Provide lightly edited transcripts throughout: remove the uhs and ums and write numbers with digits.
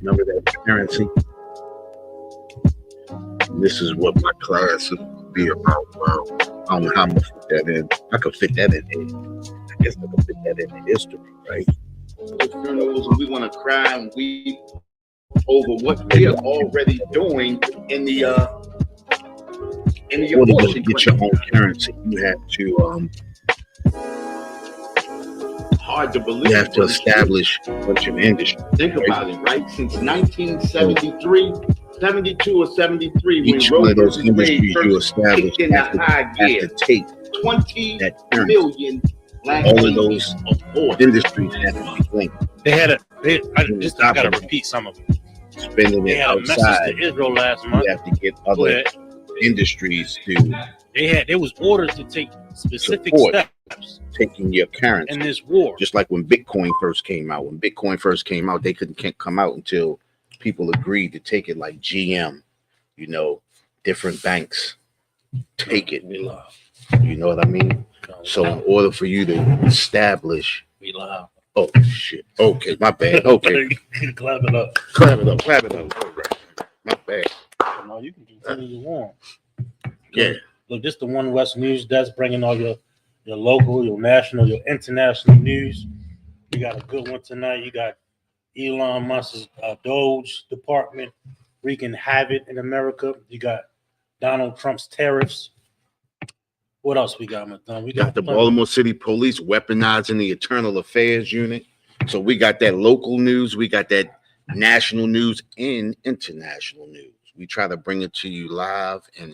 Remember that currency? This is what my class would be about. Well, I don't know how I'm gonna fit that in. I could fit that in here. I guess I could fit that in history, right? Funerals, we want to cry and weep over what we are already doing in the abortion. Get your own currency. You have to hard to believe. You have to establish a bunch of industry. Think about it, right? Since 1973, 72 or 73, each one of those industries you establish have to take 20 million. All of those industries have to be linked. They had I gotta repeat some of them. Spending it outside. To Israel last month. You have to get other industries to. There was orders to take specific steps. Taking your currency in this war. Just like when Bitcoin first came out. When Bitcoin first came out, they can't come out until people agreed to take it, like GM, different banks take it. You know what I mean? So in order for you to establish, oh shit, okay, my bad. Okay, clap it up. My bad. No, you can continue to warm. Yeah. Look, this the One West News Desk, bringing all your local, your national, your international news. We got a good one tonight. You got Elon Musk's Doge department wreaking havoc in America. You got Donald Trump's tariffs. What else we got, Mathon? We got the Baltimore City Police weaponizing the Internal Affairs Unit. So we got that local news, we got that national news and international news. We try to bring it to you live and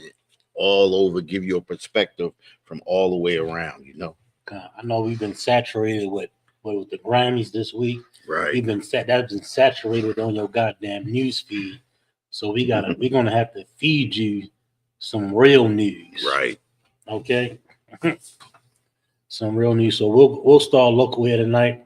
all over, give you a perspective from all the way around, God, I know we've been saturated with the Grammys this week. Right. That's been saturated on your goddamn news feed. So we're gonna have to feed you some real news. Right. Okay. Some real news. So we'll start local here tonight.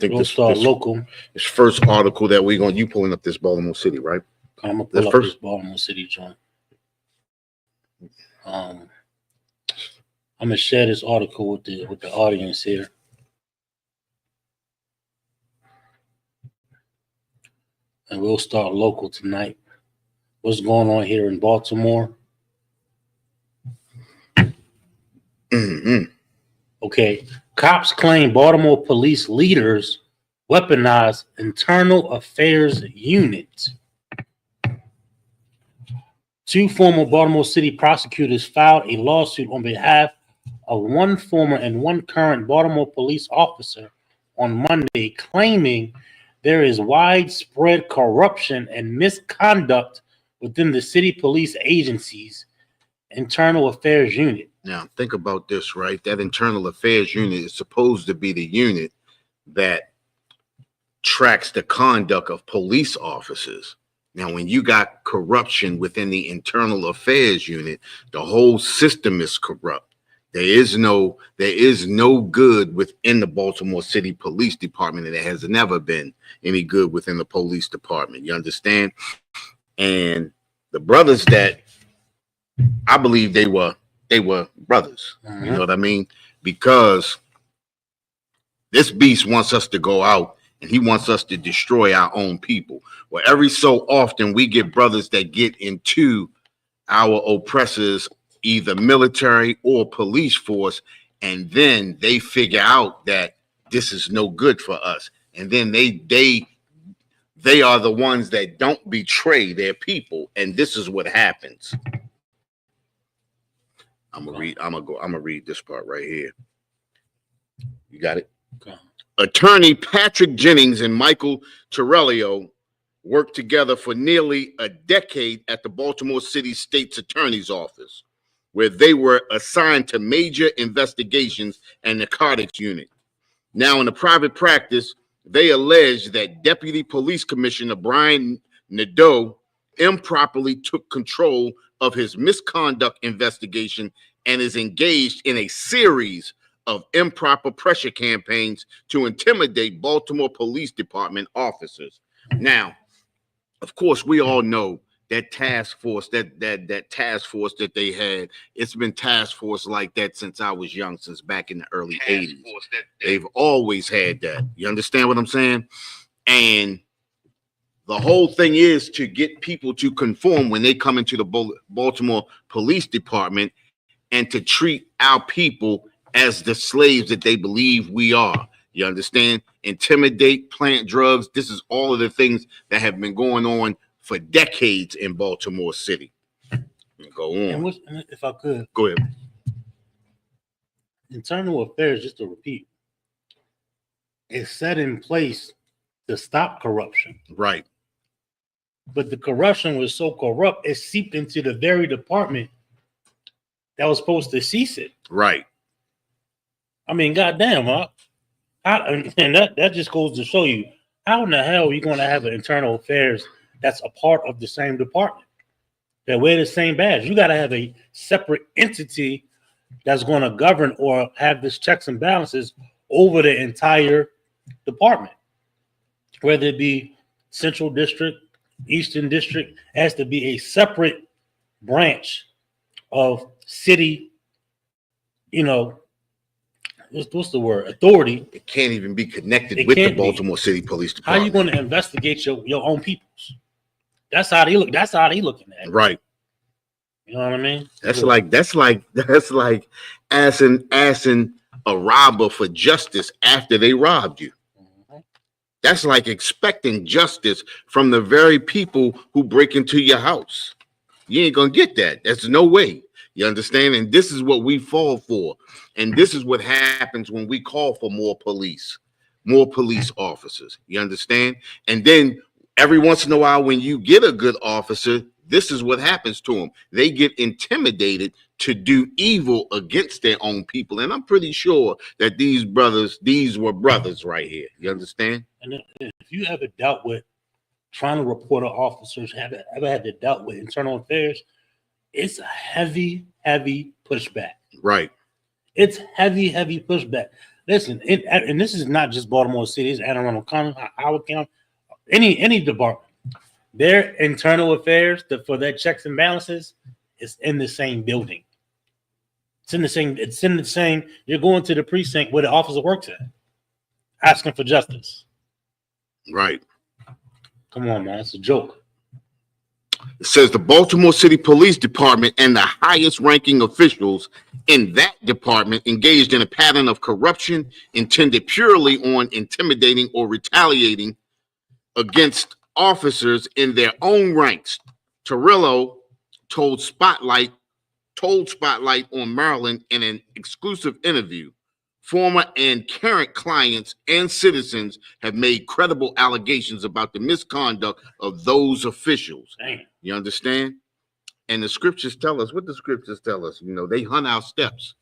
We'll start local. This first article that you pulling up this Baltimore City, right? I'm gonna pull up this Baltimore City joint. I'm gonna share this article with the audience here. And we'll start local tonight. What's going on here in Baltimore? Mm-hmm. Okay. Cops claim Baltimore police leaders weaponize Internal Affairs Unit. 2 former Baltimore City prosecutors filed a lawsuit on behalf of 1 former and 1 current Baltimore police officer on Monday, claiming there is widespread corruption and misconduct within the city police agency's Internal Affairs Unit. Now, think about this, right? That Internal Affairs Unit is supposed to be the unit that tracks the conduct of police officers. Now, when you got corruption within the Internal Affairs Unit, the whole system is corrupt. There is no good within the Baltimore City Police Department, and there has never been any good within the police department. You understand? And the brothers that I believe they were brothers. Mm-hmm. You know what I mean? Because this beast wants us to go out and he wants us to destroy our own people. Well, every so often we get brothers that get into our oppressors, either military or police force, and then they figure out that this is no good for us. And then they are the ones that don't betray their people. And this is what happens. I'm gonna read this part right here. You got it? Okay. Attorney Patrick Jennings and Michael Torello worked together for nearly a decade at the Baltimore City State's Attorney's Office, where they were assigned to major investigations and narcotics unit. Now, in a private practice, they allege that Deputy Police Commissioner Brian Nadeau improperly took control of his misconduct investigation and is engaged in a series of improper pressure campaigns to intimidate Baltimore Police Department officers. Now, of course, we all know that task force, that task force that they had, it's been task force like that since I was young, since back in the early 80s. They've always had that. You understand what I'm saying? And the whole thing is to get people to conform when they come into the Baltimore Police Department and to treat our people as the slaves that they believe we are. You understand? Intimidate, plant drugs. This is all of the things that have been going on for decades in Baltimore City. Go on. And if I could, go ahead. Internal affairs, just to repeat, is set in place to stop corruption. Right. But the corruption was so corrupt, it seeped into the very department that was supposed to cease it. Right. I mean, goddamn, huh? And that just goes to show you, how in the hell are you going to have an internal affairs that's a part of the same department that wear the same badge? You got to have a separate entity that's going to govern or have this checks and balances over the entire department, whether it be Central District, Eastern District. Has to be a separate branch of city, what's the word? Authority. It can't even be connected with the Baltimore City Police Department. How are you going to investigate your own peoples? That's how they look. That's how they looking at it. Right. You know what I mean? That's like asking a robber for justice after they robbed you. That's like expecting justice from the very people who break into your house. You ain't gonna get that. There's no way. You understand? And this is what we fall for. And this is what happens when we call for more police officers. You understand? And then every once in a while, when you get a good officer, this is what happens to them. They get intimidated to do evil against their own people. And I'm pretty sure that these were brothers right here. You understand? And if you ever dealt with trying to report an officers, ever had to dealt with internal affairs, it's a heavy pushback. Right. It's heavy pushback. Listen, and this is not just Baltimore City, it's Anne Arundel County, Howard County, any department. Their internal affairs for their checks and balances is in the same building. It's in the same. You're going to the precinct where the officer works at, asking for justice. Right. Come on, man. It's a joke. It says the Baltimore City Police Department and the highest ranking officials in that department engaged in a pattern of corruption intended purely on intimidating or retaliating against officers in their own ranks. Torello told Spotlight on Maryland in an exclusive interview. Former and current clients and citizens have made credible allegations about the misconduct of those officials. Damn. You understand? And the scriptures tell us what the scriptures tell us. They hunt our steps.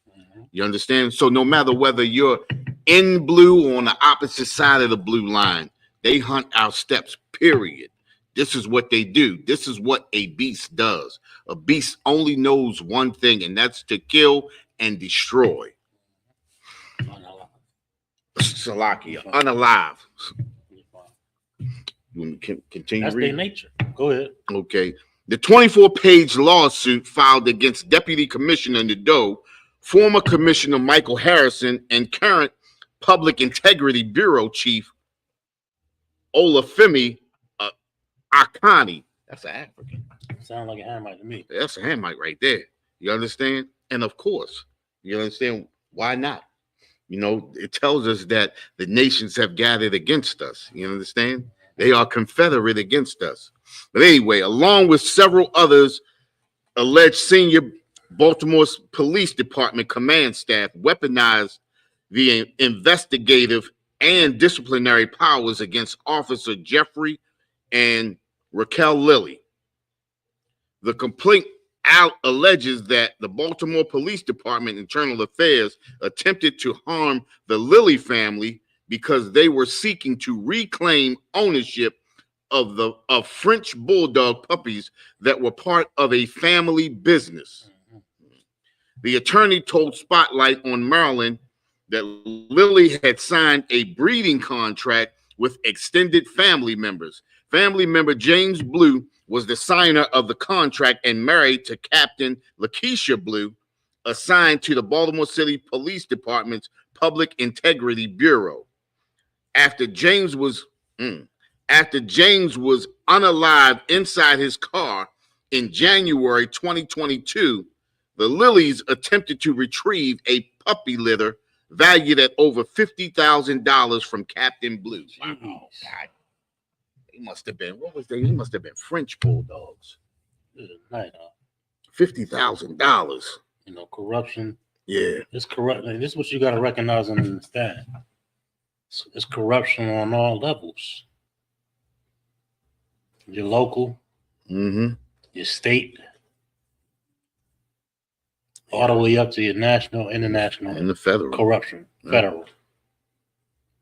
You understand? So no matter whether you're in blue or on the opposite side of the blue line, they hunt our steps, period. This is what they do. This is what a beast does. A beast only knows one thing, and that's to kill and destroy. Salakia, unalive. You can continue That's reading. their nature. Go ahead. Okay. The 24-page lawsuit filed against Deputy Commissioner Nadeau, former Commissioner Michael Harrison, and current Public Integrity Bureau Chief Olafemi Akani. That's an African. Sound like a Hamite to me. That's a Hamite right there. You understand? And of course, you understand why not? It tells us that the nations have gathered against us. You understand? They are confederate against us. But anyway, along with several others, alleged senior Baltimore Police Department command staff weaponized the investigative and disciplinary powers against Officer Jeffrey and Raquel Lilly. The complaint alleges that the Baltimore Police Department Internal Affairs attempted to harm the Lilly family because they were seeking to reclaim ownership of French bulldog puppies that were part of a family business. The attorney told Spotlight on Maryland that Lilly had signed a breeding contract with extended family members. Family member James Blue was the signer of the contract and married to Captain Lakeisha Blue, assigned to the Baltimore City Police Department's Public Integrity Bureau. After James was unalived inside his car in January 2022, the Lillys attempted to retrieve a puppy litter valued at over $50,000 from Captain Blue. Wow, God. They must have been, what was they? They must have been French bulldogs. $50,000. You know, corruption. Yeah. It's corrupt. This is what you got to recognize and understand. It's corruption on all levels. Your local, your state, all the way up to your national, international, and the federal corruption. Federal.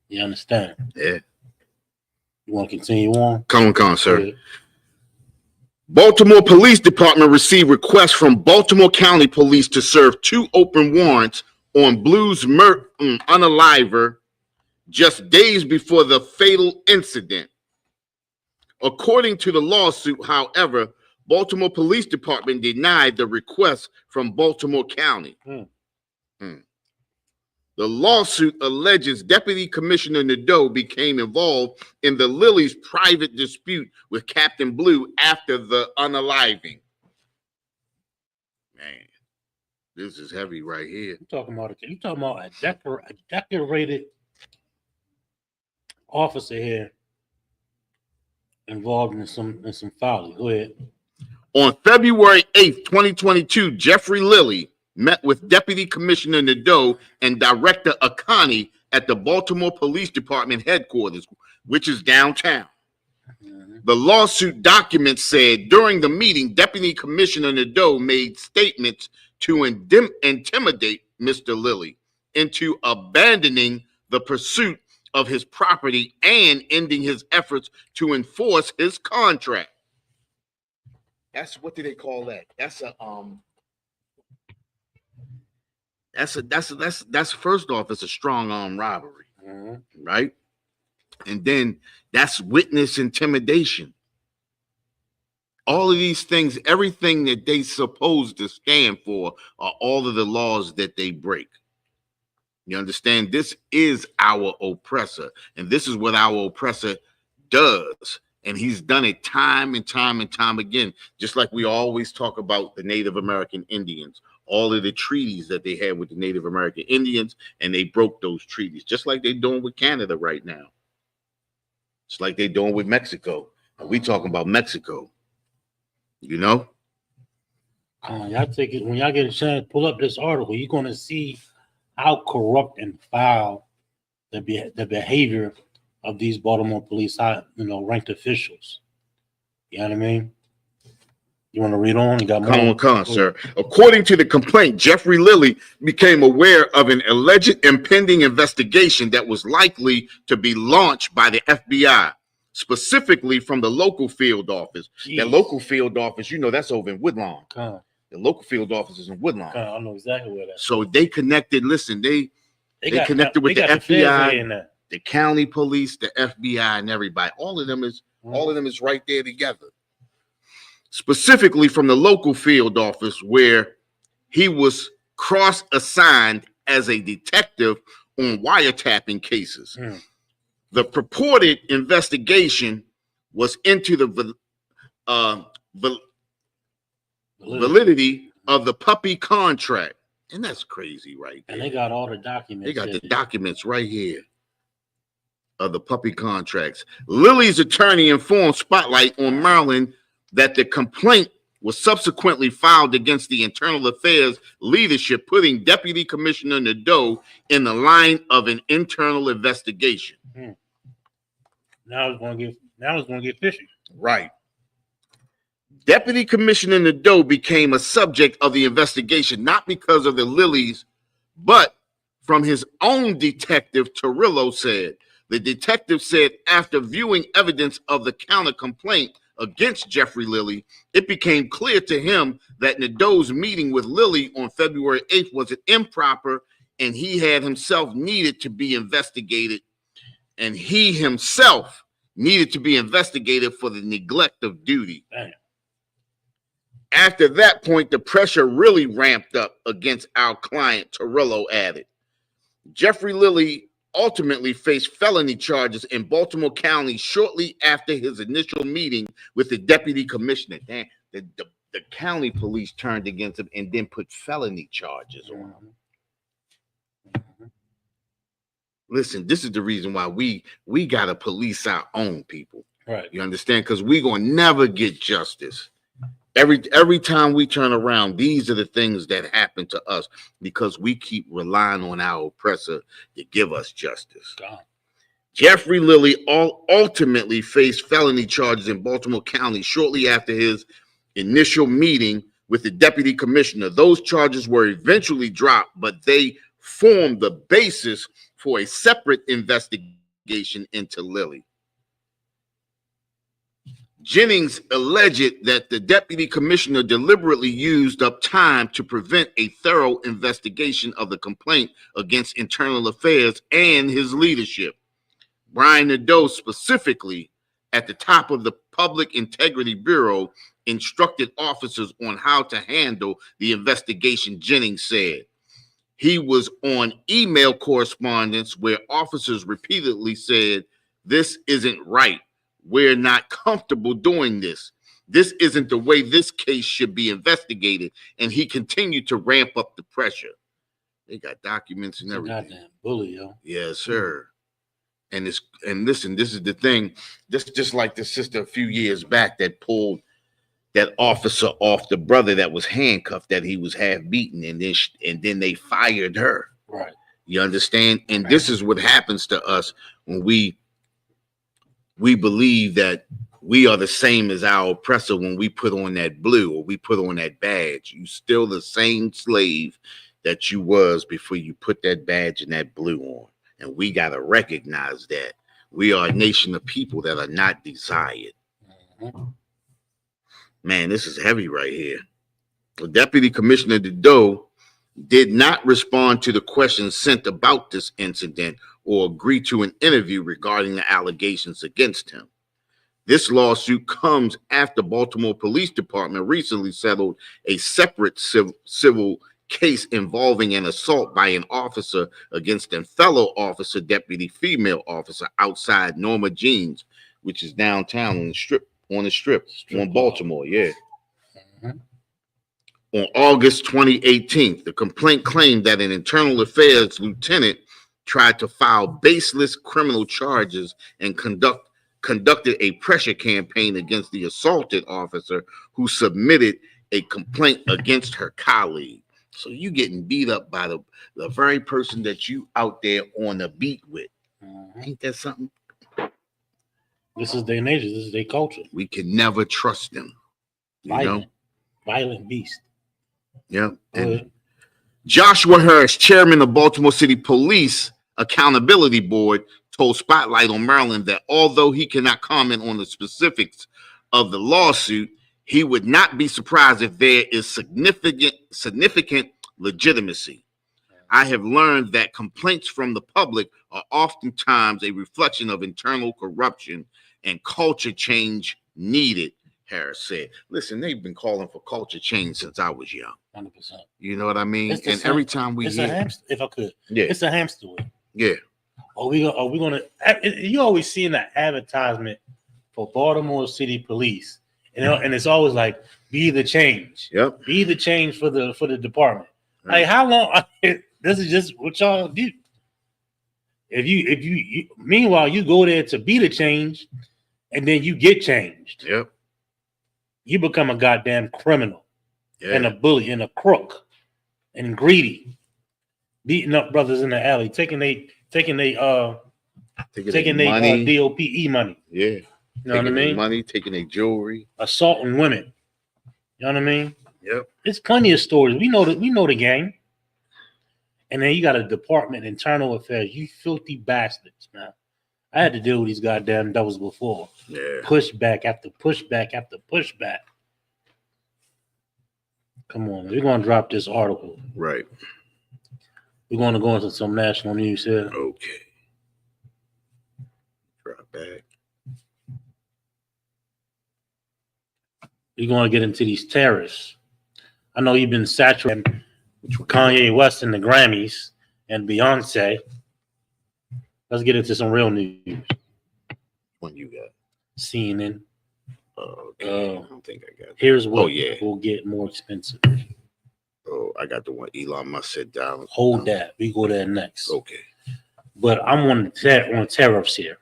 You understand? Yeah. You want to continue on? Come on, sir. Yeah. Baltimore Police Department received requests from Baltimore County Police to serve 2 open warrants on Blue's unaliver just days before the fatal incident. According to the lawsuit, however, Baltimore Police Department denied the request from Baltimore County. The lawsuit alleges Deputy Commissioner Nadeau became involved in the Lillys' private dispute with Captain Blue after the unaliving. Man, this is heavy right here. You talking about a decorated officer here involved in some folly. Go ahead. On February 8th, 2022, Jeffrey Lilly met with Deputy Commissioner Nadeau and Director Akani at the Baltimore Police Department headquarters, which is downtown. The lawsuit document said during the meeting, Deputy Commissioner Nadeau made statements to intimidate Mr. Lilly into abandoning the pursuit of his property and ending his efforts to enforce his contract. That's what do they call that? That's first off, it's a strong arm robbery, right? And then that's witness intimidation. All of these things, everything that they supposed to stand for, are all of the laws that they break. You understand? This is our oppressor, and this is what our oppressor does. And he's done it time and time and time again, just like we always talk about the Native American Indians, all of the treaties that they had with the Native American Indians, and they broke those treaties, just like they're doing with Canada right now. It's like they're doing with Mexico. And we talking about Mexico, you know? Y'all take it when y'all get a chance, pull up this article. You're going to see how corrupt and foul the behavior of these Baltimore police, ranked officials. You know what I mean? You want to read on? You got more? Come on, sir. According to the complaint, Jeffrey Lilly became aware of an alleged impending investigation that was likely to be launched by the FBI, specifically from the local field office. Jeez. That local field office, that's over in Woodlawn. The local field office is in Woodlawn. I know exactly where that's. So they connected. Listen, they connected with the FBI, the county police, the FBI, and everybody. All of them is right there together. Specifically from the local field office, where he was cross-assigned as a detective on wiretapping cases. The purported investigation was into the validity of the puppy contract. And that's crazy, right there. And they got all the documents. They got the documents right here of the puppy contracts. Lilly's attorney informed Spotlight on Maryland that the complaint was subsequently filed against the Internal Affairs leadership, putting Deputy Commissioner Nadeau in the line of an internal investigation. Now it's going to get fishy. Right. Deputy Commissioner Nadeau became a subject of the investigation, not because of the Lillys, but from his own detective, Torillo said. The detective said after viewing evidence of the counter complaint against Jeffrey Lilly, it became clear to him that Nadeau's meeting with Lilly on February 8th was improper, and he had himself needed to be investigated, and he himself needed to be investigated for the neglect of duty. Damn. After that point, the pressure really ramped up against our client, Torello added. Jeffrey Lilly ultimately faced felony charges in Baltimore County shortly after his initial meeting with the deputy commissioner. Damn, the county police turned against him and then put felony charges on him. Listen, this is the reason why we gotta police our own people. Right. You understand? Because we're gonna never get justice. Every time we turn around, these are the things that happen to us because we keep relying on our oppressor to give us justice. God. Jeffrey Lilly ultimately faced felony charges in Baltimore County shortly after his initial meeting with the deputy commissioner. Those charges were eventually dropped, but they formed the basis for a separate investigation into Lilly. Jennings alleged that the deputy commissioner deliberately used up time to prevent a thorough investigation of the complaint against internal affairs and his leadership. Brian Nadeau specifically, at the top of the Public Integrity Bureau, instructed officers on how to handle the investigation, Jennings said. He was on email correspondence where officers repeatedly said, "This isn't right. We're not comfortable doing this. This isn't the way this case should be investigated." And he continued to ramp up the pressure. They got documents and everything. Goddamn bully, yo. Yes, sir. And listen, this is the thing. Just like the sister a few years back that pulled that officer off the brother that was handcuffed, that he was half beaten, and then they fired her. Right. You understand? And this is what happens to us when we believe that we are the same as our oppressor. When we put on that blue or we put on that badge, you still the same slave that you was before you put that badge and that blue on. And we got to recognize that we are a nation of people that are not desired. Mm-hmm. Man, this is heavy right here. The Deputy Commissioner Nadeau did not respond to the questions sent about this incident or agree to an interview regarding the allegations against him. This lawsuit comes after Baltimore Police Department recently settled a separate civil case involving an assault by an officer against a fellow officer, deputy female officer, outside Norma Jean's, which is downtown on the strip on Baltimore. Yeah. Mm-hmm. On August 2018, the complaint claimed that an internal affairs lieutenant tried to file baseless criminal charges and conducted a pressure campaign against the assaulted officer who submitted a complaint against her colleague. So you getting beat up by the very person that you out there on the beat with. Ain't that something? This is their nature. This is their culture. We can never trust them. Violent beast. Yeah. And Joshua Harris, chairman of Baltimore City Police Accountability Board, told Spotlight on Maryland that although he cannot comment on the specifics of the lawsuit, he would not be surprised if there is significant legitimacy. I have learned that complaints from the public are oftentimes a reflection of internal corruption and culture change needed, Harris said. Listen, they've been calling for culture change since I was young. 100%. You know what I mean? And every time we hear, if I could, yeah, it's a hamster wheel. Yeah. Are we gonna? You always see in the advertisement for Baltimore City Police, and it's always like, "Be the change." Yep. Be the change for the department. Right. Like, how long? This is just what y'all do. If you meanwhile you go there to be the change, and then you get changed. Yep. You become a goddamn criminal, yeah, and a bully, and a crook, and greedy, beating up brothers in the alley, taking their DOPE money. Yeah. You know what I mean? Money, taking their jewelry, assaulting women. You know what I mean? Yep. There's plenty of stories. We know the gang. And then you got a department, internal affairs. You filthy bastards, man. I had to deal with these goddamn devils before. Yeah. Pushback after pushback after pushback. Come on, we're gonna drop this article. Right. We're gonna go into some national news here. Okay. Drop back. we're going to get into these tariffs. I know you've been saturated with Kanye West and the Grammys and Beyonce. Let's get into some real news. When you got CNN. okay. I don't think I got it. Here's what yeah. will get more expensive. Oh, I got the one Elon Musk said down. Hold that. We go there next. Okay. But I'm on tariffs here.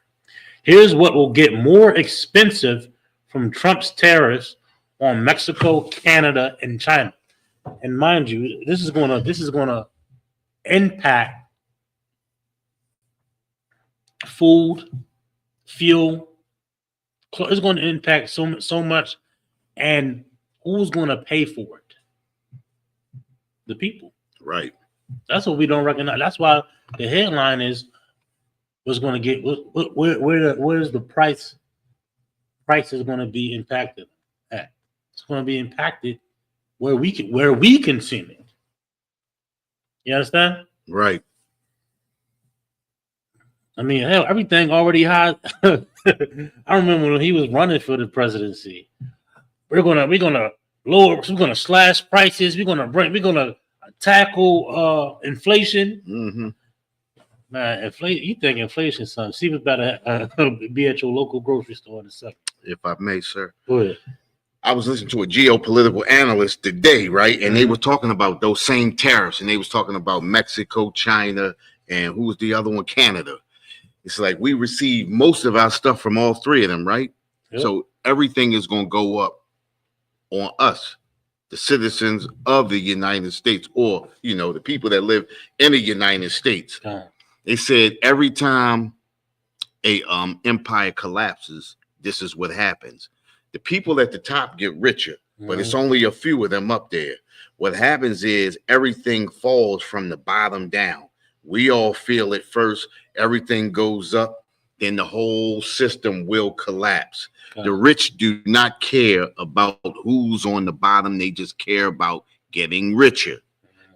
Here's what will get more expensive from Trump's tariffs on Mexico, Canada, and China. And mind you, this is gonna impact food, fuel. It's going to impact so much, and who's going to pay for it? The people. Right. That's what we don't recognize. That's why the headline is what's going to get where's the price is going to be impacted at. It's going to be impacted where we consume it. You understand? Right. I mean, hell, everything already high. I remember when he was running for the presidency. We're gonna lower. We're gonna slash prices. We're gonna tackle inflation. Mm-hmm. Man, inflation. You think inflation, son? See what's better be at your local grocery store in a second. If I may, sir. Go ahead. I was listening to a geopolitical analyst today, right? And they were talking about those same tariffs, and they was talking about Mexico, China, and who was the other one? Canada. It's like we receive most of our stuff from all three of them, right? Yep. So everything is going to go up on us, the citizens of the United States, or, you know, the people that live in the United States. They said every time a empire collapses, this is what happens. The people at the top get richer, but it's only a few of them up there. What happens is everything falls from the bottom down. We all feel it first. Everything goes up, then the whole system will collapse. The rich do not care about who's on the bottom. They just care about getting richer.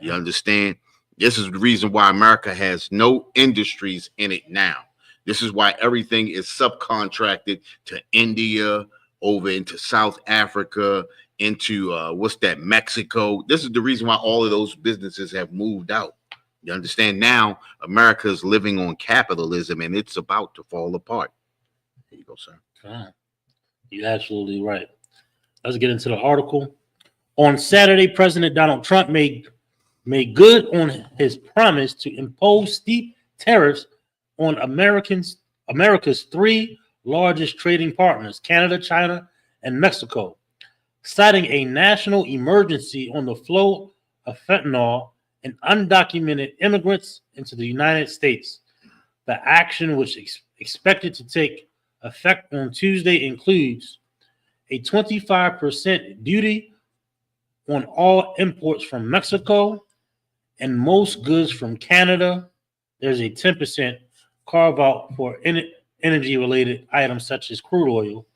You understand? This is the reason why America has no industries in it now. This is why everything is subcontracted to India, over into South Africa, into Mexico. This is the reason why all of those businesses have moved out. You understand? Now America is living on capitalism, and it's about to fall apart. There you go, sir. You're absolutely right. Let's get into the article. On Saturday, President Donald Trump made good on his promise to impose steep tariffs on America's three largest trading partners, Canada, China, and Mexico, citing a national emergency on the flow of fentanyl and undocumented immigrants into the United States. The action, which is expected to take effect on Tuesday, includes a 25% duty on all imports from Mexico and most goods from Canada. There's a 10% carve out for energy-related items such as crude oil,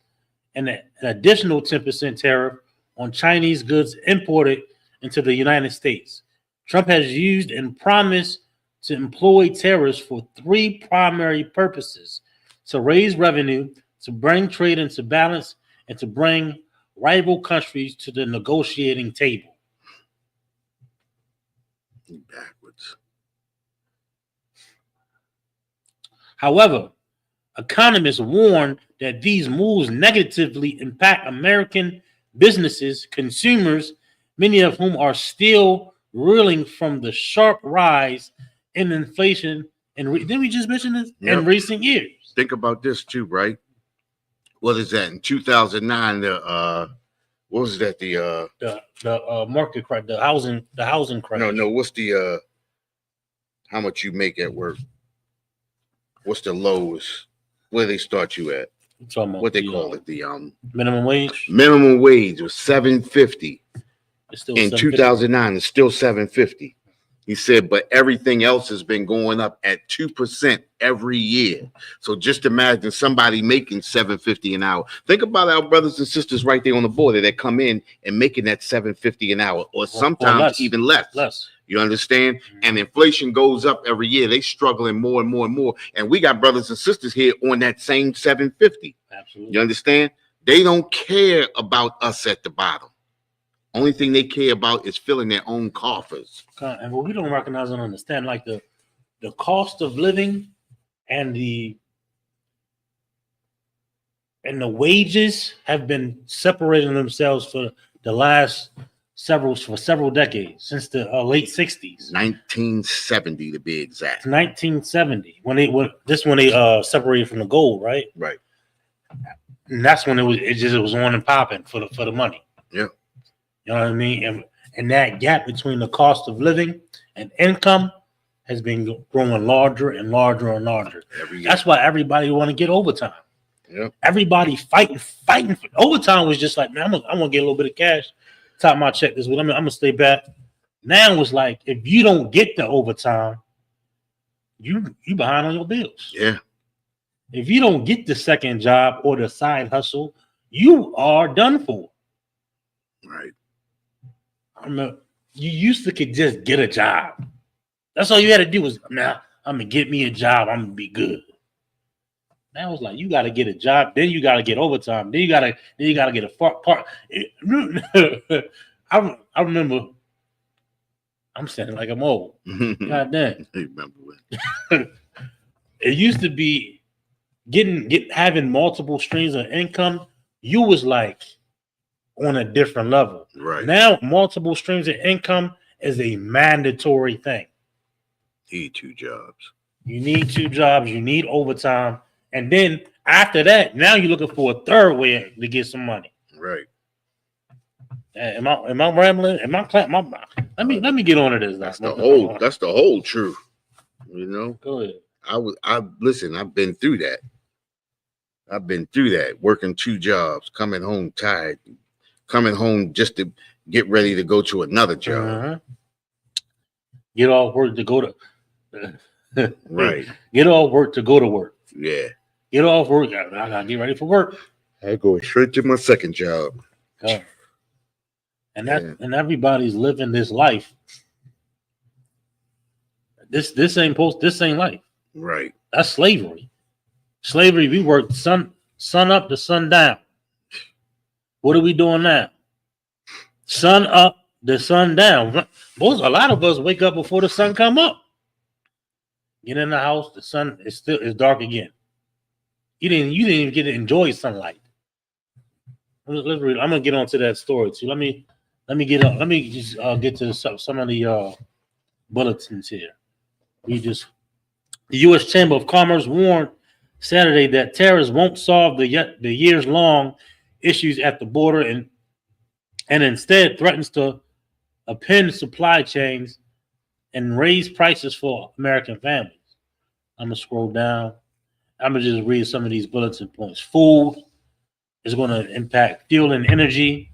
and an additional 10% tariff on Chinese goods imported into the United States. Trump has used and promised to employ tariffs for three primary purposes: to raise revenue, to bring trade into balance, and to bring rival countries to the negotiating table. Backwards. However, economists warn that these moves negatively impact American businesses, consumers, many of whom are still reeling from the sharp rise in inflation. And didn't we just mention this? Yep. In recent years? Think about this too, right? What is that? In 2009, what was that? The market crash, the housing crash. No. What's the how much you make at work? What's the lowest? Where they start you at? What they call it? The minimum wage. Minimum wage was $7.50 in 750. 2009. It's still $7.50. He said, but everything else has been going up at 2% every year. So just imagine somebody making $7.50 an hour. Think about our brothers and sisters right there on the border that come in and making that $7.50 an hour, or sometimes less. even less. You understand? Mm-hmm. And inflation goes up every year. They struggling more and more and more. And we got brothers and sisters here on that same $7.50. Absolutely. You understand? They don't care about us at the bottom. Only thing they care about is filling their own coffers. And what we don't recognize and understand, like the cost of living and the wages have been separating themselves for the last several decades, since the late 60s. 1970 to be exact. 1970 when they separated from the gold, right? Right. And that's when it was on and popping for the money. Yeah. You know what I mean? And that gap between the cost of living and income has been growing larger and larger and larger. That's why everybody want to get overtime. Yeah. Everybody fighting. Overtime was just like, man, I'm gonna get a little bit of cash, top my check this week. I'm gonna stay back. Now it's like, if you don't get the overtime, you behind on your bills. Yeah. If you don't get the second job or the side hustle, you are done for. Right. I remember you used to could just get a job. That's all you had to do was, now I'm gonna get me a job. I'm gonna be good. Now it's like, you got to get a job, then you got to get overtime, then you got to get a part. I remember. I'm saying like I'm old. God damn. Remember when? It used to be having multiple streams of income. You was like on a different level. Right. Now multiple streams of income is a mandatory thing. You need 2 jobs. You need 2 jobs. You need overtime. And then after that, now you're looking for a third way to get some money. Right. Am I rambling? Let me get on to this. That's the whole truth. You know. Go ahead. Listen, I've been through that. Working 2 jobs, coming home tired, coming home just to get ready to go to another job. Uh-huh. Get off work to go to right. Get off work to go to work. Yeah. Get off work. I gotta get ready for work. I go straight to my second job. And everybody's living this life. This ain't life. Right. That's slavery. Slavery, we work sun up to sun down. What are we doing now? Sun up to sun down. A lot of us wake up before the sun come up. Get in the house, the sun is dark again. You didn't even get to enjoy sunlight. Let's read. I'm gonna get onto that story too. Let me get to some of the bulletins here. The U.S. Chamber of Commerce warned Saturday that tariffs won't solve the years-long issues at the border and instead threatens to upend supply chains and raise prices for American families. I'm gonna scroll down. I'm gonna just read some of these bulletin points. Food is going to impact fuel and energy.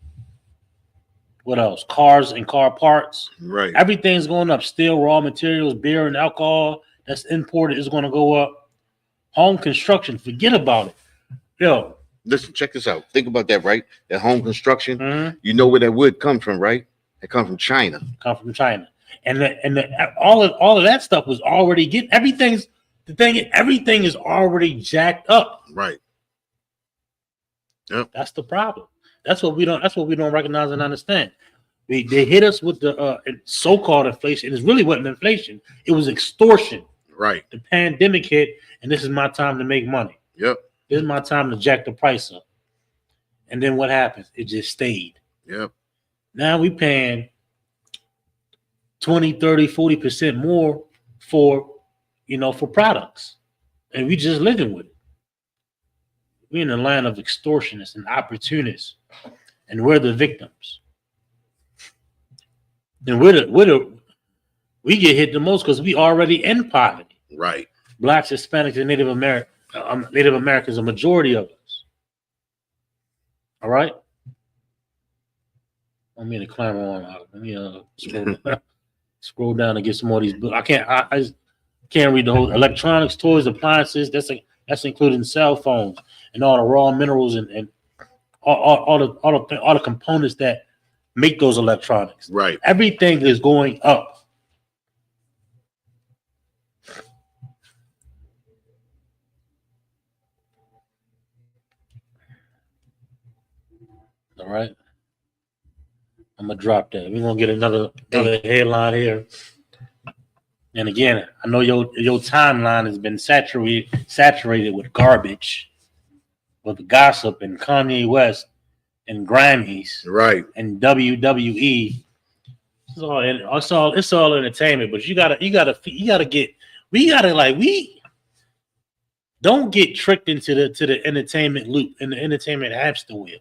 What else? Cars and car parts. Right. Everything's going up. Steel, raw materials, beer, and alcohol that's imported is going to go up. Home construction, forget about it. Yo, listen, check this out. Think about that, right? That home construction. You know where that wood comes from, right? It comes from China. And all of that stuff was already getting everything is already jacked up. Right. Yep. That's the problem. That's what we don't recognize and understand. They hit us with the so-called inflation. It really wasn't inflation. It was extortion. Right. The pandemic hit, and this is my time to make money. Yep. This is my time to jack the price up. And then what happens? It just stayed. Yep. Now we paying 20, 30, 40% more for products. And we just living with it. We're in a land of extortionists and opportunists, and we're the victims. And we get hit the most because we already in poverty. Right. Blacks, Hispanics, and Native Americans, a majority of us. All right. I'm going to climb on. Let me scroll down and get some more of these books. I just can't read the whole electronics, toys, appliances. That's including cell phones and all the raw minerals and all the components that make those electronics. Right. Everything is going up. All right. I'm gonna drop that. We're gonna get another headline here. And again, I know your timeline has been saturated with garbage, with gossip and Kanye West and Grammys, Right. and WWE. It's all entertainment, but we don't get tricked into the entertainment loop and the entertainment hamster wheel.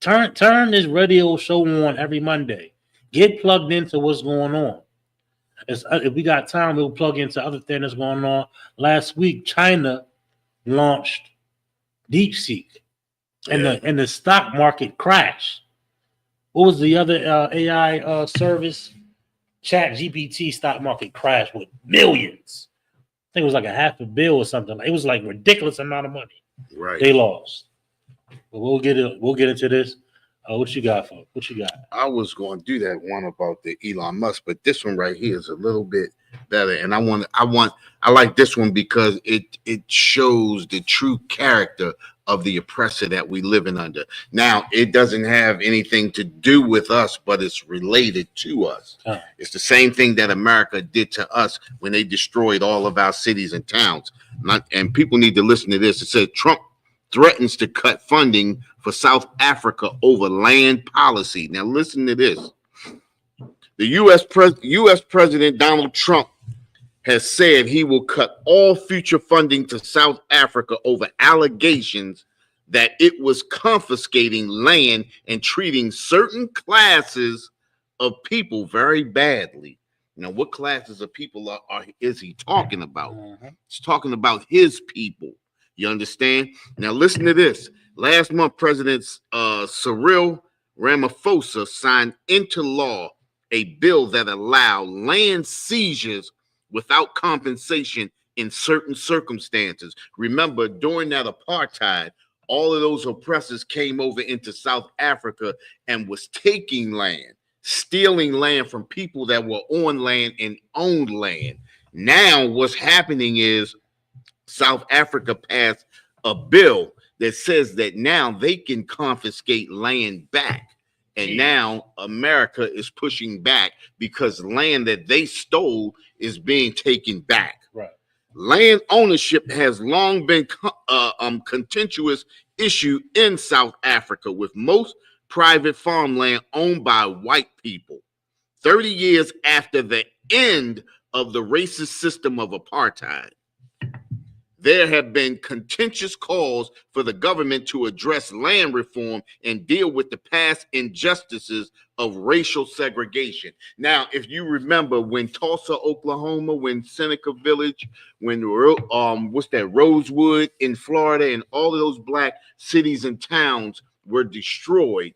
Turn this radio show on every Monday. Get plugged into what's going on. If we got time, we'll plug into other things that's going on. Last week, China launched DeepSeek, and the stock market crashed. What was the other AI service? ChatGPT stock market crashed with millions. I think it was like $500 million or something. It was like a ridiculous amount of money. Right. They lost. But we'll get into this. What you got, folks? What you got? I was going to do that one about the Elon Musk, but this one right here is a little bit better. And I like this one because it shows the true character of the oppressor that we living under. Now, it doesn't have anything to do with us, but it's related to us. It's the same thing that America did to us when they destroyed all of our cities and towns. And people need to listen to this. It said Trump threatens to cut funding for South Africa over land policy. Now, listen to this. The U.S. President Donald Trump has said he will cut all future funding to South Africa over allegations that it was confiscating land and treating certain classes of people very badly. Now, what classes of people is he talking about? He's talking about his people. You understand? Now, listen to this. Last month, President Cyril Ramaphosa signed into law a bill that allowed land seizures without compensation in certain circumstances. Remember, during that apartheid, all of those oppressors came over into South Africa and was taking land, stealing land from people that were on land and owned land. Now, what's happening is South Africa passed a bill that says that now they can confiscate land back. And now America is pushing back because land that they stole is being taken back. Right. Land ownership has long been contentious issue in South Africa, with most private farmland owned by white people. 30 years after the end of the racist system of apartheid, there have been contentious calls for the government to address land reform and deal with the past injustices of racial segregation. Now, if you remember when Tulsa, Oklahoma, when Seneca Village, when Rosewood in Florida, and all of those black cities and towns were destroyed,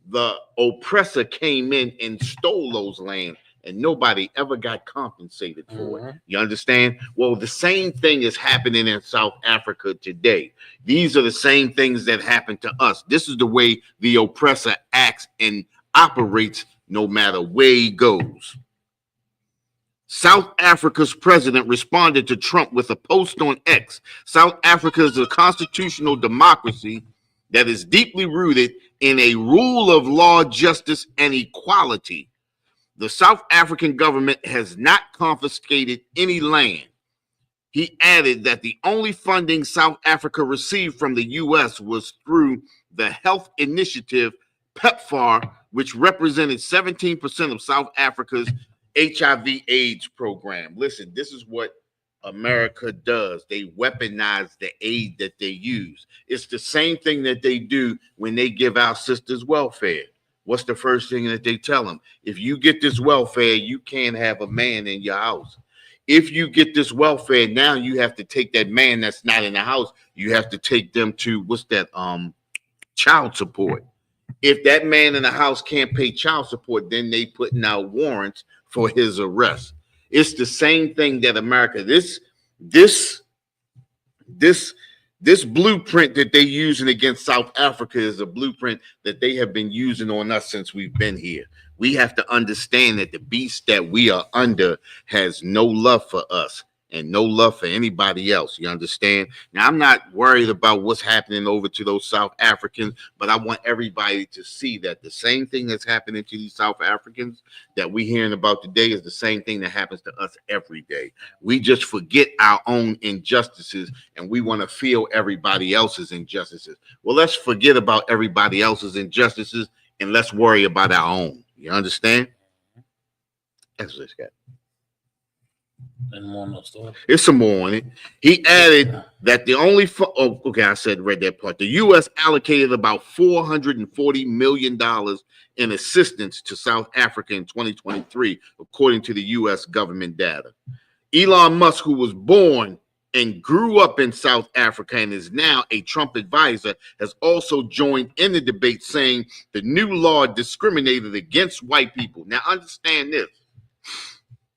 the oppressor came in and stole those lands, and nobody ever got compensated for it. You understand? Well, the same thing is happening in South Africa today. These are the same things that happen to us. This is the way the oppressor acts and operates no matter where he goes. South Africa's president responded to Trump with a post on X. South Africa is a constitutional democracy that is deeply rooted in a rule of law, justice, and equality. The South African government has not confiscated any land. He added that the only funding South Africa received from the U.S. was through the health initiative PEPFAR, which represented 17% of South Africa's HIV/AIDS program. Listen, this is what America does. They weaponize the aid that they use. It's the same thing that they do when they give our sisters welfare. What's the first thing that they tell them? If you get this welfare, you can't have a man in your house. If you get this welfare, now you have to take that man that's not in the house. You have to take them to child support. If that man in the house can't pay child support, then they putting out warrants for his arrest. It's the same thing that America, this blueprint that they're using against South Africa is a blueprint that they have been using on us since we've been here. We have to understand that the beast that we are under has no love for us, and no love for anybody else. You understand? Now, I'm not worried about what's happening over to those South Africans, but I want everybody to see that the same thing that's happening to these South Africans that we're hearing about today is the same thing that happens to us every day. We just forget our own injustices and we want to feel everybody else's injustices. Well, let's forget about everybody else's injustices and let's worry about our own. You understand? That's what it's got. And more on the story. There's some more on it. He added that the only read that part. The U.S. allocated about $440 million in assistance to South Africa in 2023, according to the U.S. government data. Elon Musk, who was born and grew up in South Africa and is now a Trump advisor, has also joined in the debate, saying the new law discriminated against white people. Now, understand this.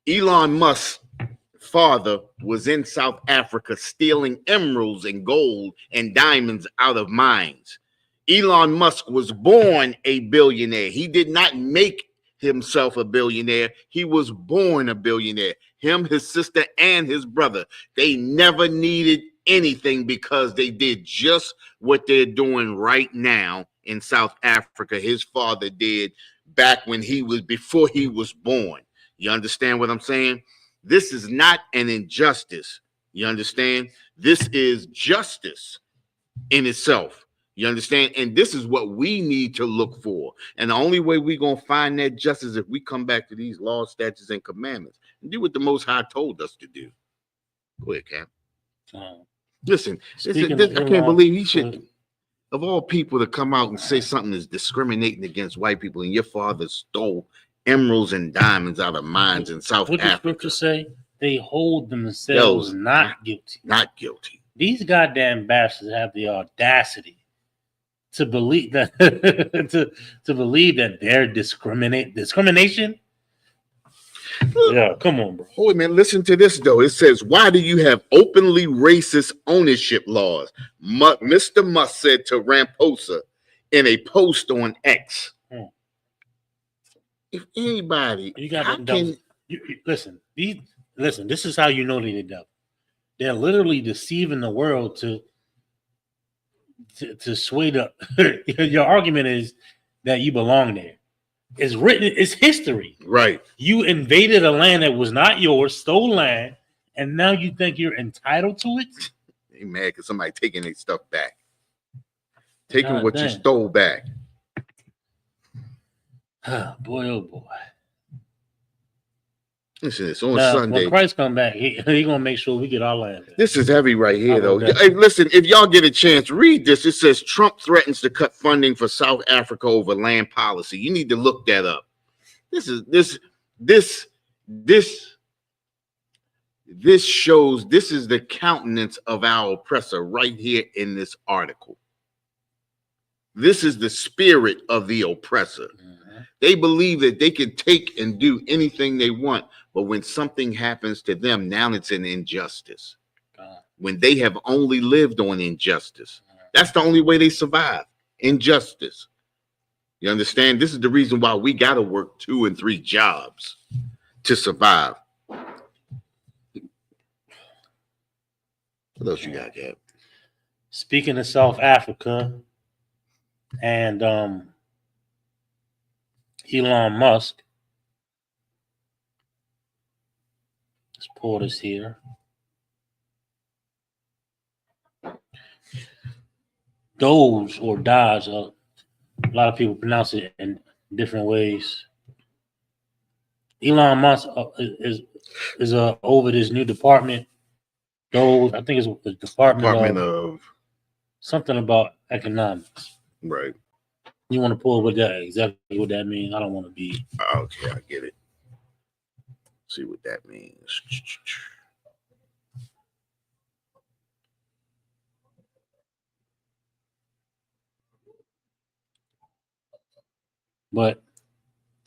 Elon Musk's father was in South Africa stealing emeralds and gold and diamonds out of mines. Elon Musk was born a billionaire. He did not make himself a billionaire. He was born a billionaire. Him, his sister, and his brother. They never needed anything because they did just what they're doing right now in South Africa. His father did back when before he was born. You understand what I'm saying? This is not an injustice. You understand? This is justice in itself. You understand? And this is what we need to look for. And the only way we're going to find that justice is if we come back to these laws, statutes, and commandments and do what the Most High told us to do. Go ahead, Cap. Listen, I can't believe he should, of all people, to come out and say something is discriminating against white people, and your father stole emeralds and diamonds out of mines in South Africa. What the scripture say? They hold themselves not guilty. Not guilty. These goddamn bastards have the audacity to believe that to believe that they're discrimination. Yeah, come on, bro. Oh, man, listen to this, though. It says, why do you have openly racist ownership laws? Mr. Musk said to Ramaphosa in a post on X. If anybody, you got listen. This is how you know they're the devil. They're literally deceiving the world to sway the. Your argument is that you belong there. It's written. It's history. Right. You invaded a land that was not yours, stole land, and now you think you're entitled to it. They mad because somebody taking their stuff back, taking what you stole back. Oh, boy, oh boy. Listen, it's on Sunday. When Christ come back, he gonna make sure we get our land back. This is heavy right here, though. Hey, listen, if y'all get a chance, read this. It says Trump threatens to cut funding for South Africa over land policy. You need to look that up. This shows this is the countenance of our oppressor right here in this article. This is the spirit of the oppressor. They believe that they can take and do anything they want, but when something happens to them, now it's an injustice. When they have only lived on injustice, that's the only way they survive. Injustice. You understand? This is the reason why we got to work 2 and 3 jobs to survive. What else you got, Gab? Speaking of South Africa and Elon Musk, let's pull this here. Doge or Dodge, a lot of people pronounce it in different ways. Elon Musk is over this new department. Doge, I think it's the Department of something about economics. Right. You want to pull exactly what that means? I don't want to be. Okay, I get it. See what that means. But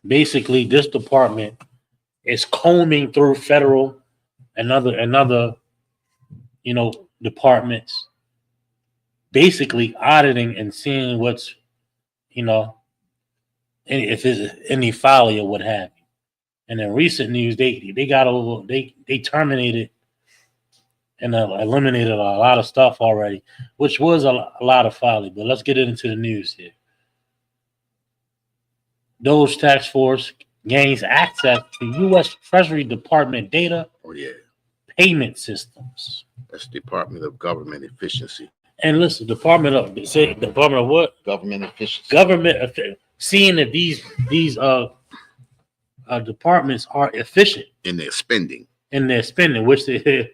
basically, this department is combing through federal and other, departments, basically auditing and seeing what's, if there's any folly or what have you. And in recent news, they terminated and eliminated a lot of stuff already, which was a lot of folly. But let's get into the news here. Doge Task Force gains access to U.S. Treasury Department data Oh yeah, payment systems. that's Department of Government Efficiency. And listen, Department of what? Government efficiency. Seeing that these departments are efficient in their spending. Which if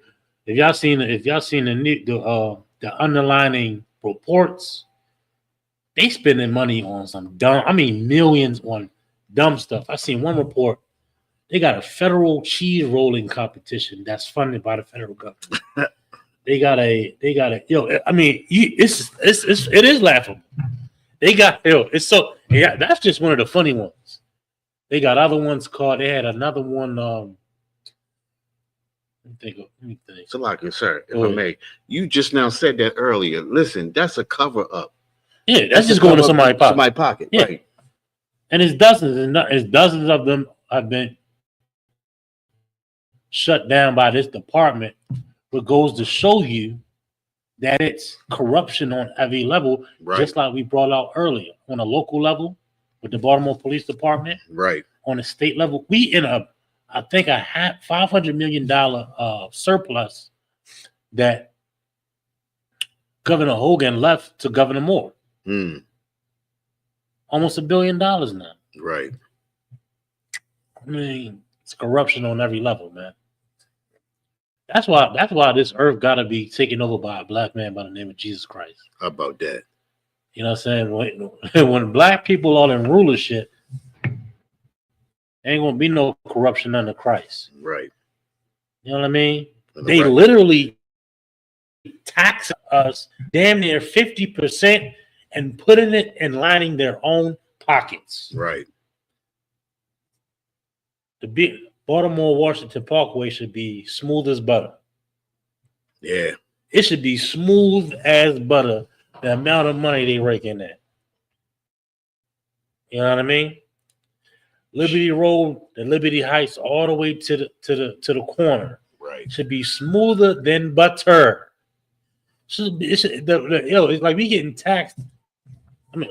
y'all seen the underlining reports, they spending money on some millions on dumb stuff. I seen one report. They got a federal cheese rolling competition that's funded by the federal government. It is laughable. That's just one of the funny ones. They got other ones called. They had another one. Let me think. So, like, sir, if I may, you just now said that earlier. Listen, that's a cover up. Yeah, that's just going to somebody's pocket. Somebody's pocket, yeah. Right? And it's dozens of them have been shut down by this department, but goes to show you that it's corruption on every level, Right. Just like we brought out earlier. On a local level with the Baltimore Police Department, Right. On a state level, we in a $500 million surplus that Governor Hogan left to Governor Moore. Almost $1 billion now. Right. I mean, it's corruption on every level, man. That's why this earth got to be taken over by a black man by the name of Jesus Christ. How about that? You know what I'm saying? When black people are in rulership, ain't gonna be no corruption under Christ. Right. You know what I mean? They literally tax us damn near 50% and putting it and lining their own pockets. Right. The big Baltimore Washington Parkway should be smooth as butter. Yeah. It should be smooth as butter. The amount of money they rake in that. You know what I mean? Liberty Road, the Liberty Heights, all the way to the corner. Right. Should be smoother than butter. It's like we getting taxed. I mean,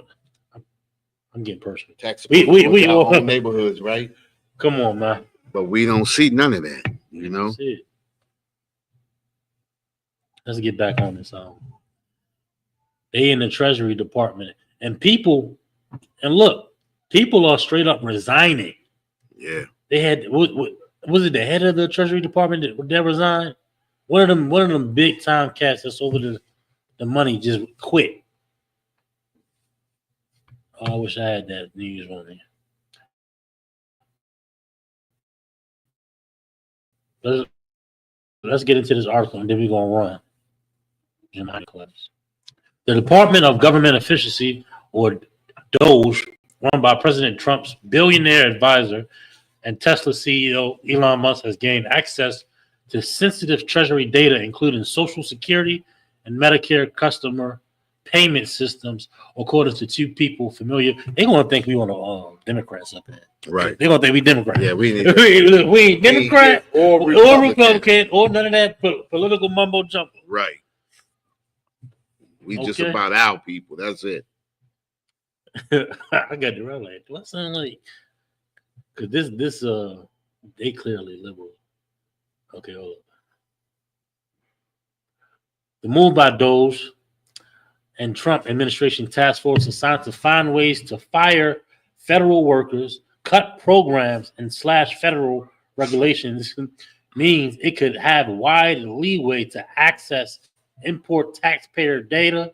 I'm getting personal. Tax we all neighborhoods, right? Come on, man. But we don't see none of that, you know. That's it. Let's get back on this. They in the Treasury Department, and people are straight up resigning. Yeah. They had was it the head of the Treasury Department that resigned? One of them big time cats that's over the money just quit. Oh, I wish I had that news on me. Let's get into this article and then we're gonna run. The Department of Government Efficiency, or DOGE, run by President Trump's billionaire advisor and Tesla CEO Elon Musk, has gained access to sensitive Treasury data, including Social Security and Medicare customer payment systems, according to two people familiar. They're going to think we want to Democrats up there. Right. They're going to think we Democrats. Yeah, we ain't Democrat or Republican or none of that political mumbo jumbo. Right. We just about our people. That's it. I got the right like, do I sound like? Because this they clearly liberal. Okay, hold up. The move by Doge and Trump administration task force assigned to find ways to fire federal workers, cut programs, and slash federal regulations means it could have wide leeway to access import taxpayer data,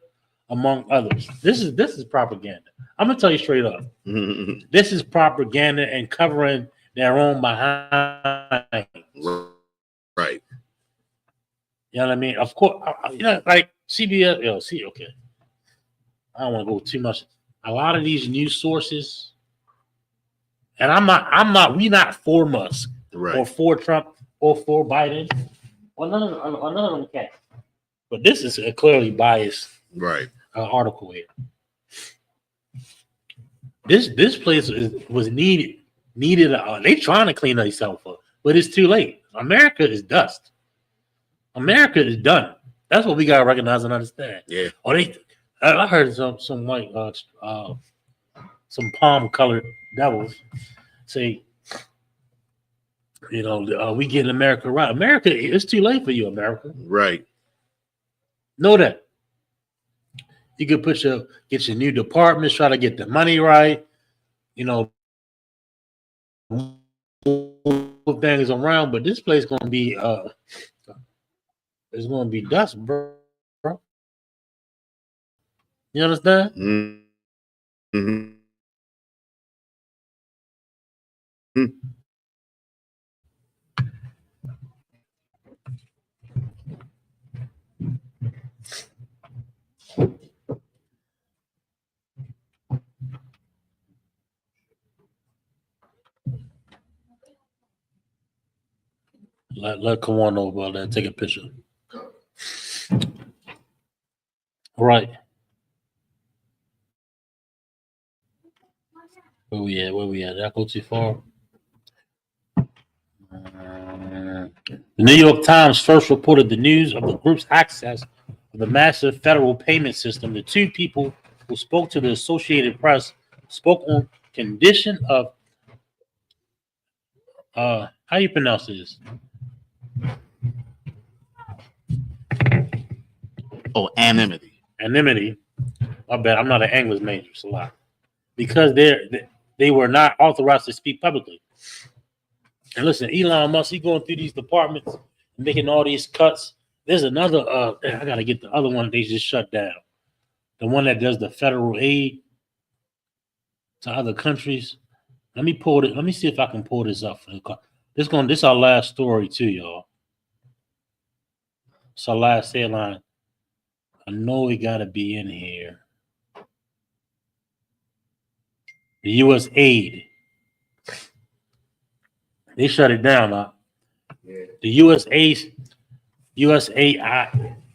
among others. This is propaganda. I'm gonna tell you straight up. This is propaganda and covering their own behind. Right. You know what I mean? Of course, like CBS. Okay. I don't want to go too much. A lot of these news sources, and we're not for Musk, right, or for Trump or for Biden, or none of them can. But this is a clearly biased article here. This place was needed. They trying to clean themselves up, but it's too late. America is dust. America is done. That's what we gotta recognize and understand. Yeah. Oh, I heard some white some palm colored devils say, we getting America right. America, it's too late for you, America. Right. Know that. You could get your new departments, try to get the money right, move things around, but this place gonna be it's gonna be dust, bro. You understand? Mm-hmm. Let come on over there and take a picture. Right. Where we at? Did I go too far? The New York Times first reported the news of the group's access to the massive federal payment system. The two people who spoke to the Associated Press spoke on condition of how you pronounce this? Oh, anonymity. Anonymity. I bet I'm not an English major, so a lot. Because they were not authorized to speak publicly. And listen, Elon Musk, he going through these departments, making all these cuts. There's another, I got to get the other one they just shut down. The one that does the federal aid to other countries. Let me see if I can pull this up for the car. This is our last story too, y'all. It's our last headline. I know it got to be in here. The U.S. aid. They shut it down. Yeah. The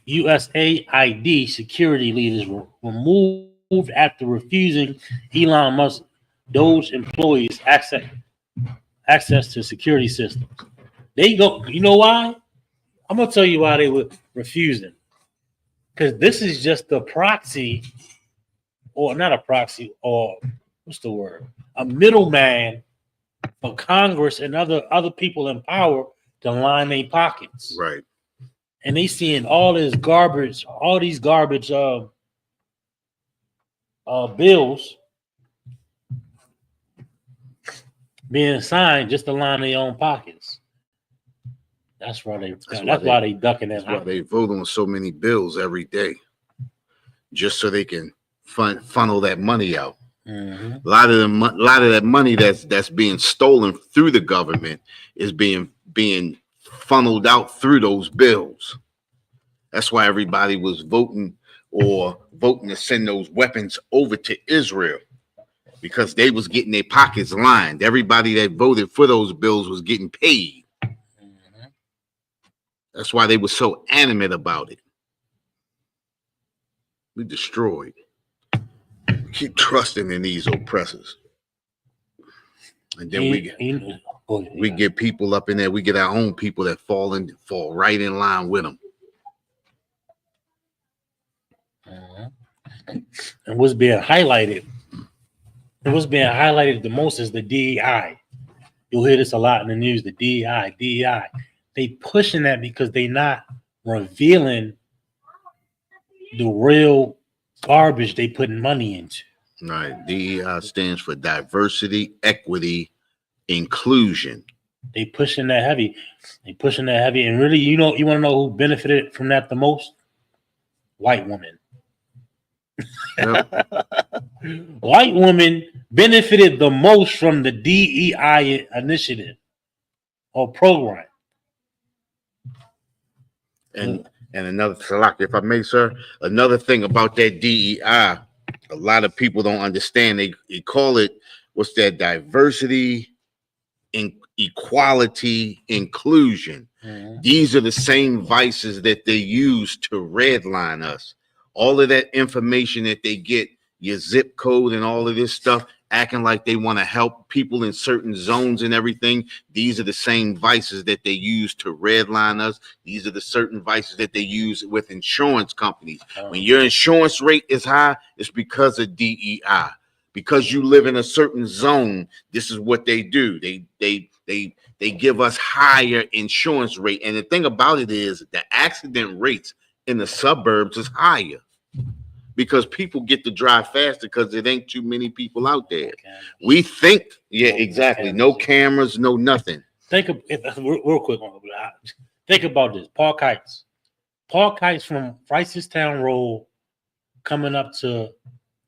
USAID security leaders were removed after refusing Elon Musk Doge employees access to security systems. They go. You know why? I'm gonna tell you why they were refusing. Because this is just a proxy, or not a proxy, or what's the word? A middleman for Congress and other people in power to line their pockets. Right. And they seeing all these garbage bills being signed just to line their own pockets. That's why they ducking that. That's why they vote on so many bills every day, just so they can funnel that money out. Mm-hmm. A lot of that money that's being stolen through the government is being funneled out through those bills. That's why everybody was voting to send those weapons over to Israel, because they was getting their pockets lined. Everybody that voted for those bills was getting paid. Mm-hmm. That's why they were so animate about it. We destroyed. Keep trusting in these oppressors, and then we get people up in there. We get our own people that fall right in line with them. And what's being highlighted the most is the DEI. You'll hear this a lot in the news. The DEI. They pushing that because they not revealing the real garbage they putting money into. Right. DEI stands for diversity, equity, inclusion. They pushing that heavy. And really, you want to know who benefited from that the most? White women. Yep. White women benefited the most from the DEI initiative or program. And another, if I may, sir, another thing about that DEI, a lot of people don't understand. They call it, what's that? Diversity, equality, inclusion. Mm-hmm. These are the same vices that they use to redline us. All of that information that they get, your zip code and all of this stuff, acting like they want to help people in certain zones and everything. These are the same vices that they use to redline us. These are the certain vices that they use with insurance companies. When your insurance rate is high, it's because of DEI. Because you live in a certain zone, this is what they do. They give us higher insurance rate. And the thing about it is the accident rates in the suburbs is higher because people get to drive faster because there ain't too many people out there. We think, exactly. No cameras, no nothing. Think of real quick. Think about this. Park Heights from Francistown Road coming up to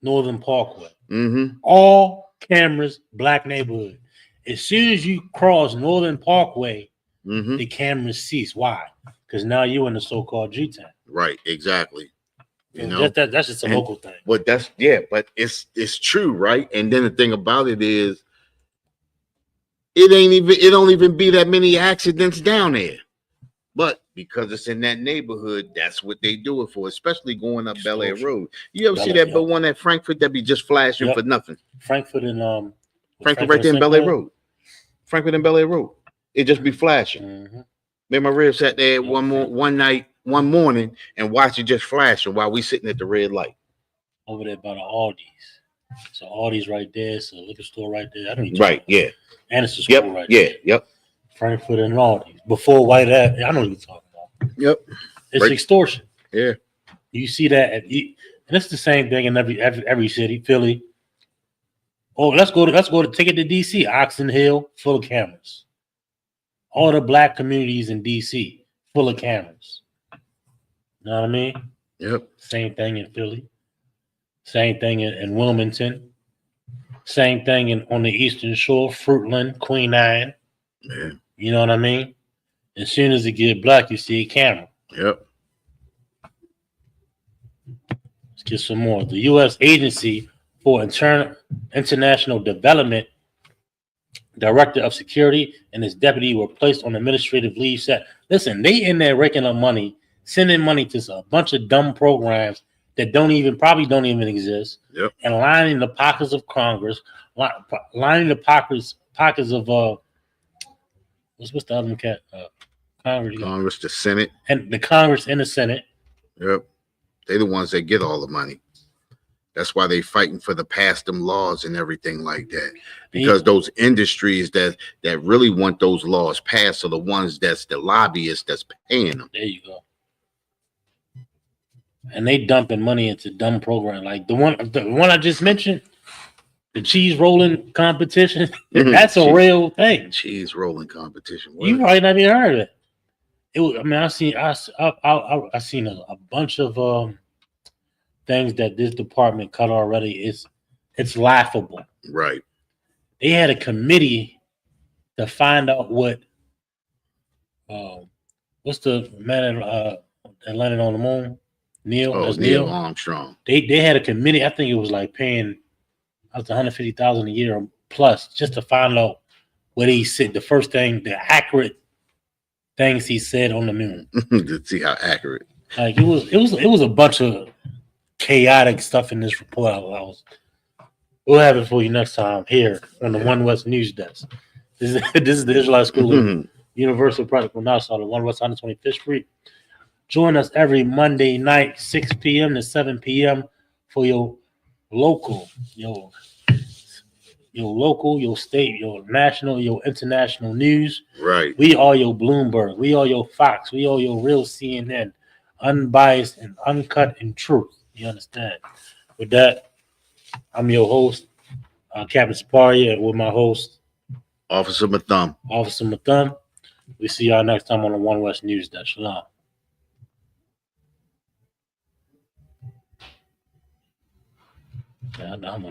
Northern Parkway. Mm-hmm. All cameras, black neighborhood. As soon as you cross Northern Parkway, Mm-hmm. the cameras cease. Why? Because now you're in the so-called G-Town. Right, exactly. You know, that's just a local thing. But but it's true, right? And then the thing about it is, it don't even be that many accidents down there. But because it's in that neighborhood, that's what they do it for, especially going up Bel Air Road. You ever see that one at Frankfurt that be just flashing for nothing? Frankfurt right there in Bel Air Road. Frankfurt and Bel Air Road. It just be flashing. Mm-hmm. Me and my rib sat there one morning and watched it just flashing while we sitting at the red light. Over there by the Aldi's. So Aldi's right there. So liquor store right there. I don't even right, yeah. And it's a school right there. Yep. Frankfurt and Aldi's. Before White Ave. I know what you're talking about. Yep. It's extortion. Yeah. You see that and it's the same thing in every city. Philly. Oh, let's go to take it to DC. Oxon Hill, full of cameras. All the black communities in DC, full of cameras. You know what I mean? Yep. Same thing in Philly. Same thing in Wilmington. Same thing on the Eastern Shore, Fruitland, Queen Anne. Yeah. You know what I mean? As soon as it get black, you see a camera. Yep. Let's get some more. The U.S. Agency for International Development Director of Security and his deputy were placed on administrative leave. Listen, they in there raking up money, sending money to a bunch of dumb programs that probably don't even exist. Yep. And lining the pockets of Congress, lining the pockets of what's the other cat? Congress, the Senate, and the Congress and the Senate. Yep, they the ones that get all the money. That's why they fighting for the pass them laws and everything like that. Because those industries that really want those laws passed are the ones that's the lobbyists that's paying them. There you go. And they dumping money into dumb program like the one I just mentioned, the cheese rolling competition. That's a real thing. Cheese rolling competition. What? You probably never even heard of it. I seen a bunch of things that this department cut already. It's laughable. Right. They had a committee to find out what what's the man that landed on the moon? Neil Armstrong. They had a committee. I think it was like paying up to $150,000 a year plus just to find out what he said. The first thing, the accurate things he said on the moon. To see how accurate. Like it was a bunch of chaotic stuff in this report. We'll have it for you next time here on the One West News Desk. This is the Israelite School of Universal Project for Nassau, the One West 125th Street. Join us every Monday night, 6 p.m. to 7 p.m. for your local, your state, your national, your international news. Right. We are your Bloomberg. We are your Fox. We are your real CNN, unbiased and uncut in truth. You understand? With that, I'm your host, Captain Sparia, with my host, Officer Matham. We see y'all next time on the One West News Desk. Shalom. Yeah, I'm